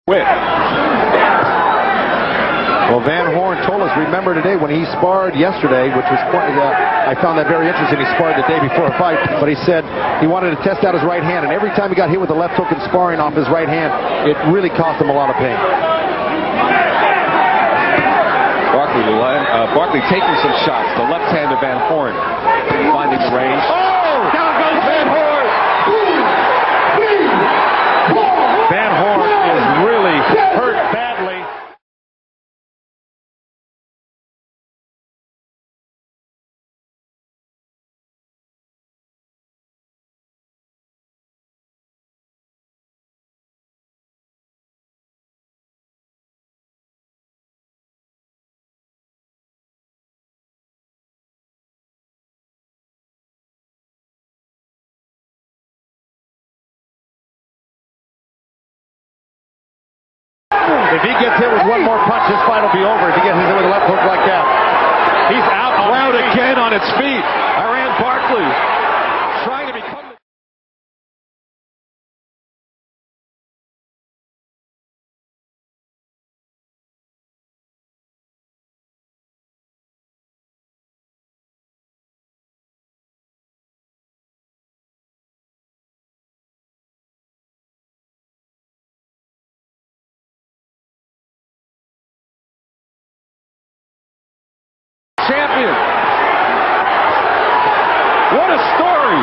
Quit. Well, Van Horn told us, remember today when he sparred yesterday, which was quite, I found that very interesting. He sparred the day before a fight, but he said he wanted to test out his right hand, and every time he got hit with the left hook and sparring off his right hand, it really cost him a lot of pain. Barkley taking some shots. The left hand of Van Horn finding the range. Oh! Down goes Van Horn! Van Horn is really hurt badly. If he gets hit with one more punch, his fight will be over. If he gets hit with a left hook like that. He's out on ground again on its feet. Iran Barkley trying to become the... champion. What a story.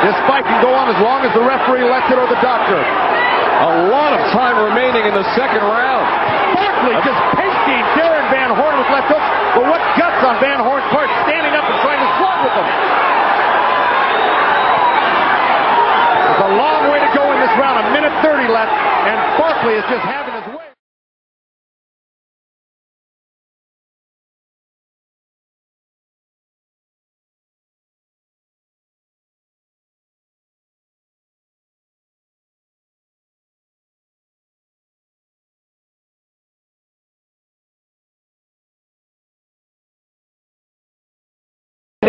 This fight can go on as long as the referee lets it or the doctor. A lot of time remaining in the second round. Barkley just pasting Darren Van Horn with left hooks, but what guts on Van Horn's part, standing up and trying to slug with them. There's a long way to go in this round, a minute 30 left, and Barkley is just having his way.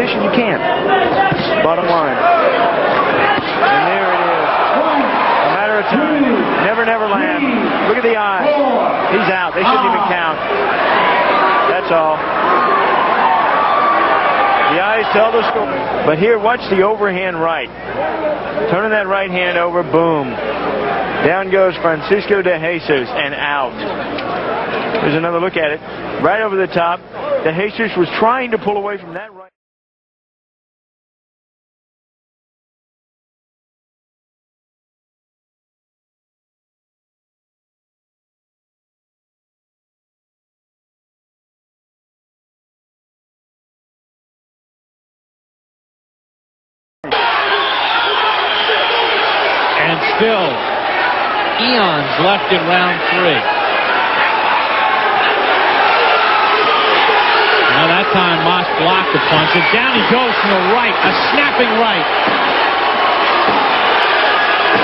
You can't. Bottom line. And there it is. A matter of time. Never, never land. Look at the eyes. He's out. They shouldn't even count. That's all. The eyes tell the story. But here, watch the overhand right. Turning that right hand over, boom. Down goes Francisco de Jesus and out. There's another look at it. Right over the top. De Jesus was trying to pull away from that right. And still, eons left in round 3. Now that time, Moss blocked the punch, and down he goes from the right, a snapping right.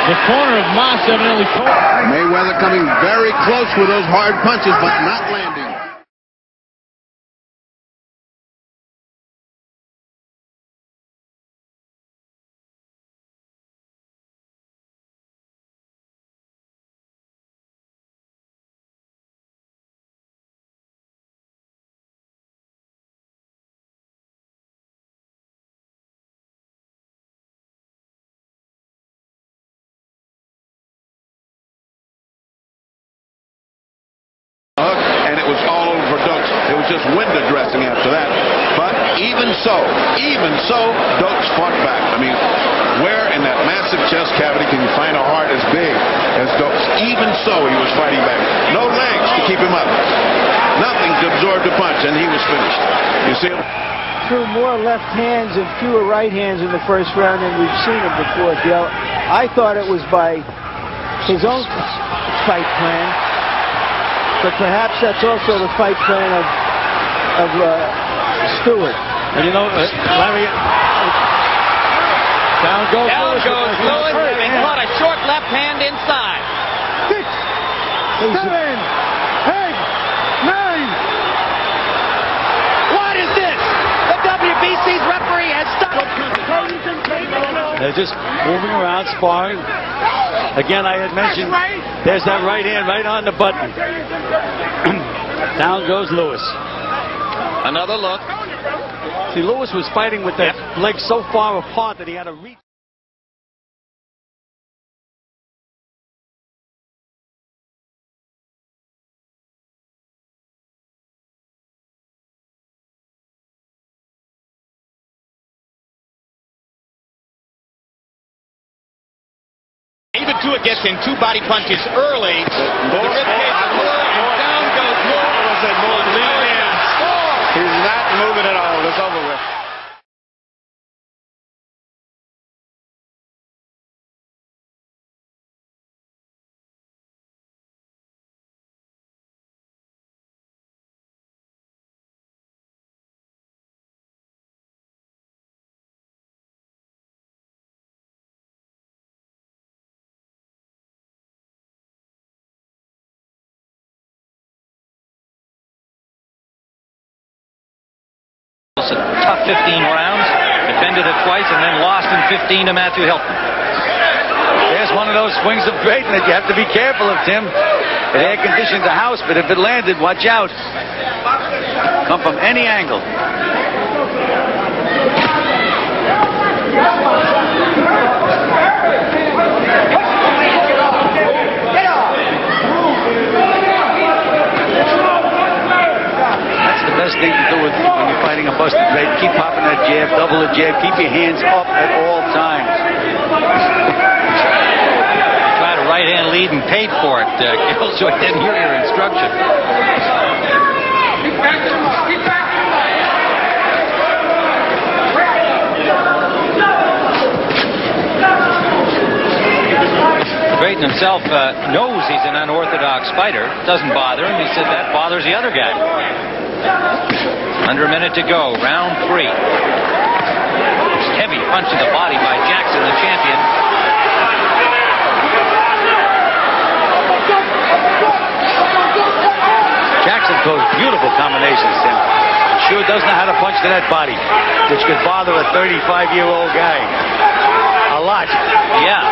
The corner of Moss evidently... Mayweather coming very close with those hard punches, but not landing. was all over for Dokes. It was just window dressing after that. But even so, Dokes fought back. I mean, where in that massive chest cavity can you find a heart as big as Dokes? Even so, he was fighting back. No legs to keep him up. Nothing to absorb the punch, and he was finished. You see him? Threw more left hands and fewer right hands in the first round than we've seen him before, Dell. I thought it was by his own fight plan, but perhaps that's also the fight plan of Stewart. And you know, Larry, down goes Lewis, having caught a short left hand inside. 6, 7, 8, 9. What is this? The WBC's referee has stopped. They're just moving around, sparring. Again, I had mentioned there's that right hand right on the button. Down goes Lewis. Another look. See, Lewis was fighting with that leg so far apart that he had to reach. Even Tua gets in 2 body punches early. The rib cage of Pura, and down goes Moore. He's not moving at all. It's over with. A tough 15 rounds, defended it twice, and then lost in 15 to Matthew Hilton. There's one of those swings of greatness that you have to be careful of, Tim. It air conditions the house, but if it landed, watch out. Come from any angle. Best thing to do when you're fighting a busted grate, keep popping that jab, double the jab, keep your hands up at all times. Tried a right hand lead and paid for it, Gil, so I didn't hear your instruction. Drayton himself knows he's an unorthodox fighter. Doesn't bother him. He said that bothers the other guy. Under a minute to go, round 3. Heavy punch to the body by Jackson, the champion. Jackson throws beautiful combinations, Tim. Sure does know how to punch to that body, which could bother a 35-year-old guy a lot. Yeah.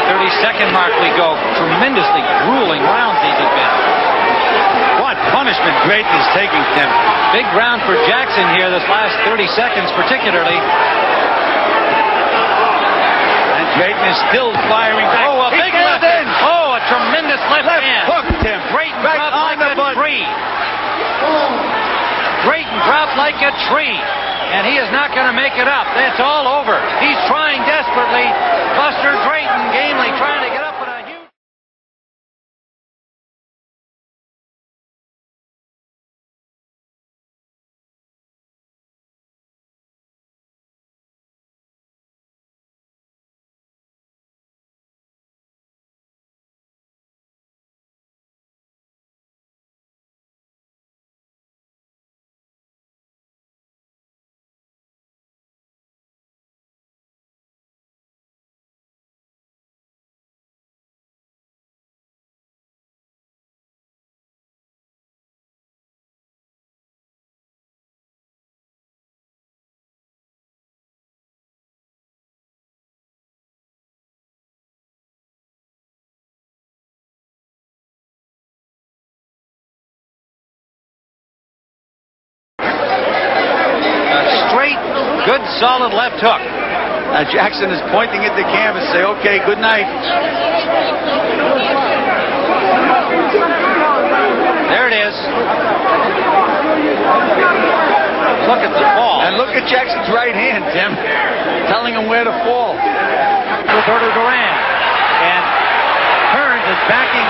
32nd mark we go. Tremendously grueling rounds these have been. What punishment Drayton is taking, Tim. Big round for Jackson here this last 30 seconds particularly. And Drayton is still firing back. Oh, a big left hand. Oh, a tremendous left hand. Hook, Tim. Drayton Right dropped on like the a tree. Drayton dropped like a tree. And he is not going to make it up. It's all over. He's trying desperately. Buster Drayton gamely trying to get up with a huge... Good solid left hook. Jackson is pointing at the canvas, say, okay, good night. There it is. Look at the fall. And look at Jackson's right hand, Tim, telling him where to fall. Roberto Duran. And Kearns is backing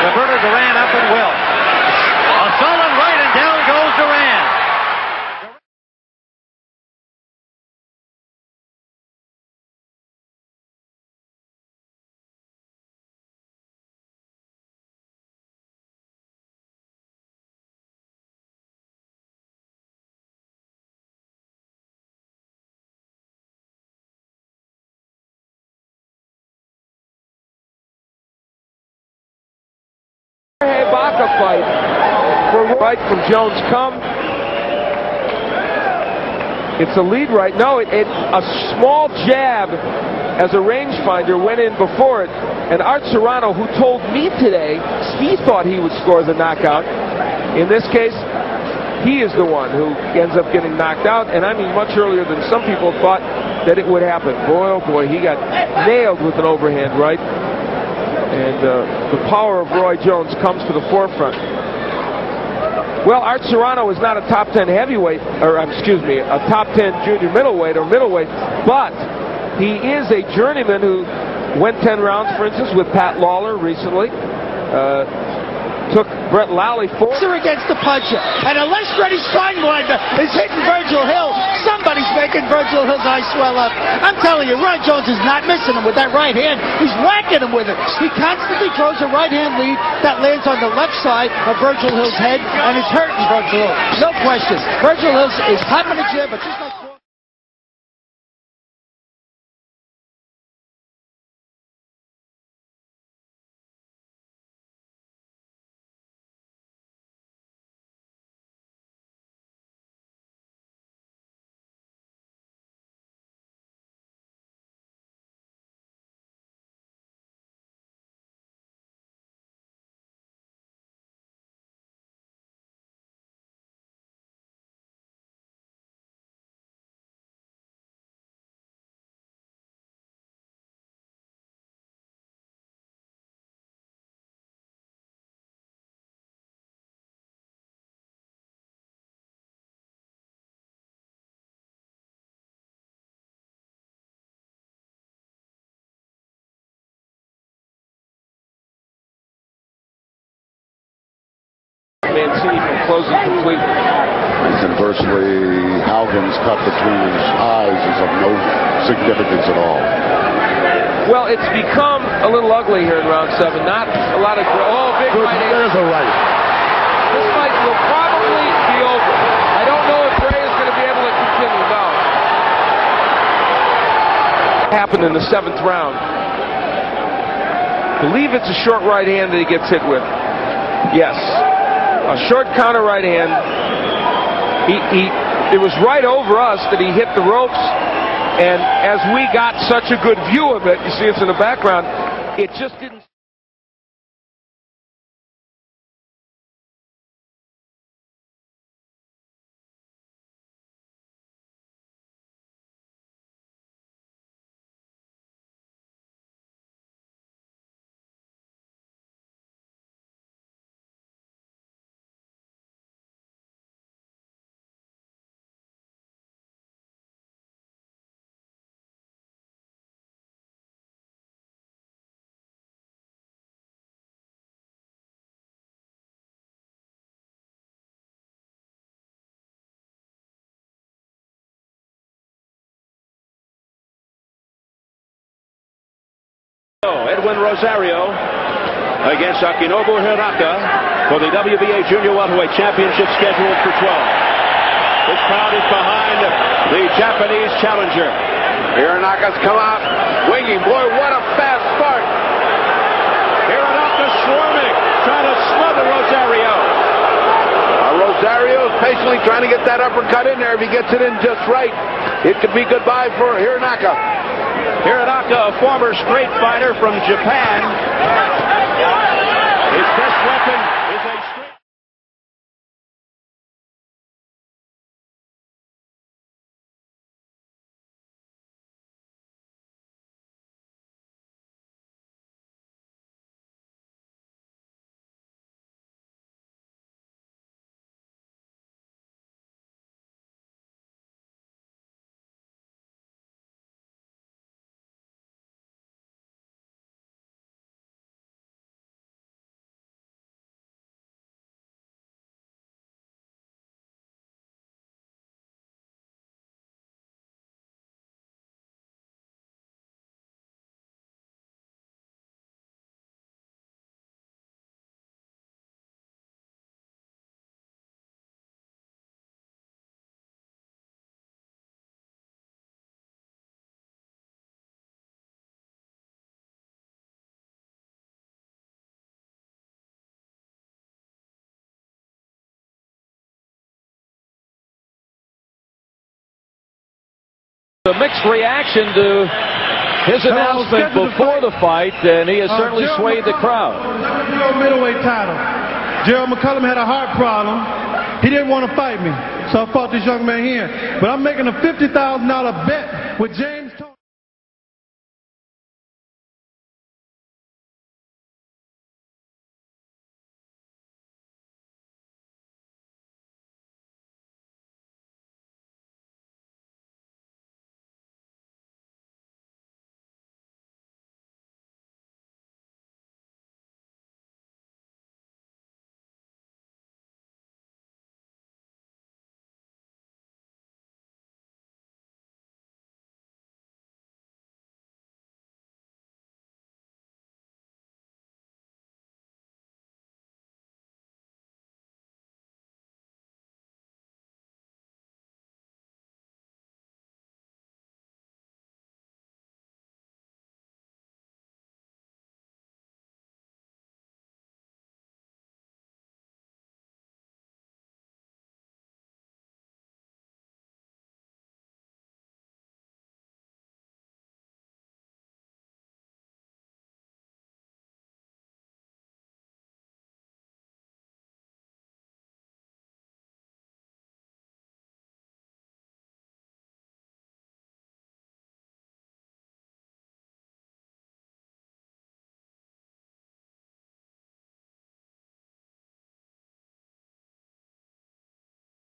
Roberto Duran up at will. A solid right, and down goes Duran. Baca fight for right from Jones come. It's a lead right. No, a small jab as a rangefinder went in before it, and Art Serrano, who told me today he thought he would score the knockout. In this case, he is the one who ends up getting knocked out, and I mean much earlier than some people thought that it would happen. Boy, oh boy, he got nailed with an overhand right. And the power of Roy Jones comes to the forefront. Well, Art Serrano is not a top 10 heavyweight, or excuse me, a top 10 junior middleweight or middleweight, but he is a journeyman who went 10 rounds, for instance, with Pat Lawler recently. Took Brett Lally forward. Against the puncher. And unless Freddie Steinbleiber is hitting Virgil Hill, somebody's making Virgil Hill's eyes swell up. I'm telling you, Roy Jones is not missing him with that right hand. He's whacking him with it. He constantly throws a right hand lead that lands on the left side of Virgil Hill's head, and it's hurting Virgil Hill. No question. Virgil Hill is hot in the gym, but just like... Mancini from closing completely. And conversely, Haugen's cut between his eyes is of no significance at all. Well, it's become a little ugly here in round 7. Not a lot of... Oh, big right hand. There's a right. This fight will probably be over. I don't know if Bray is going to be able to continue now. Happened in the 7th round. I believe it's a short right hand that he gets hit with. Yes. A short counter right hand. It was right over us that he hit the ropes, and as we got such a good view of it, you see it's in the background, it just didn't... Edwin Rosario against Akinobu Hiraka for the WBA Junior Welterweight Championship scheduled for 12. This crowd is behind the Japanese challenger. Hiranaka's come out winging. Boy, what a fast start. Hiranaka swarming, trying to smother Rosario. Rosario is patiently trying to get that uppercut in there. If he gets it in just right, it could be goodbye for Hiranaka. Hiranaka, a former straight fighter from Japan. His best weapon is a straight... A mixed reaction to his announcement before the fight, and he has certainly swayed the crowd. Middleweight title. Gerald McCullum had a heart problem. He didn't want to fight me, so I fought this young man here. But I'm making a $50,000 bet with James.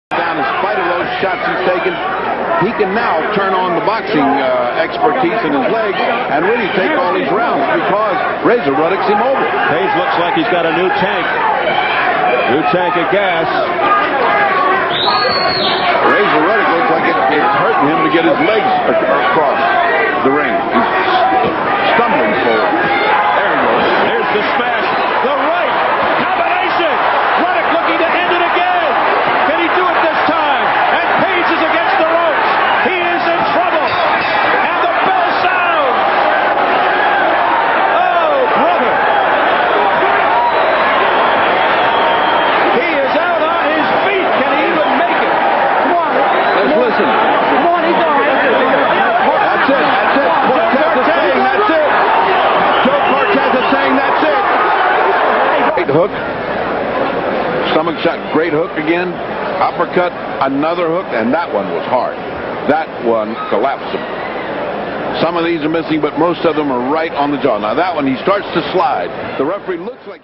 In spite of those shots he's taken, he can now turn on the boxing expertise in his leg and really take all these rounds because Razor Ruddock's him over. Hayes looks like he's got a new tank. New tank of gas. Razor Ruddock looks like it's hurting him to get his legs across the ring. He's stumbling forward. There he goes. There's the smash. The right combination. Ruddock looking to end it again. Can he do it this time? And Page is against the ropes. He is in trouble. And the bell sounds. Oh, brother. He is out on his feet. Can he even make it? Let's listen. That's it. That's it. Cortez is saying that's it. Joe Cortez is saying that's it. Great hook. Stomach shot. Great hook again. Uppercut. Another hook. And that one was hard. That one collapsed him. Some of these are missing, but most of them are right on the jaw. Now that one, he starts to slide. The referee looks like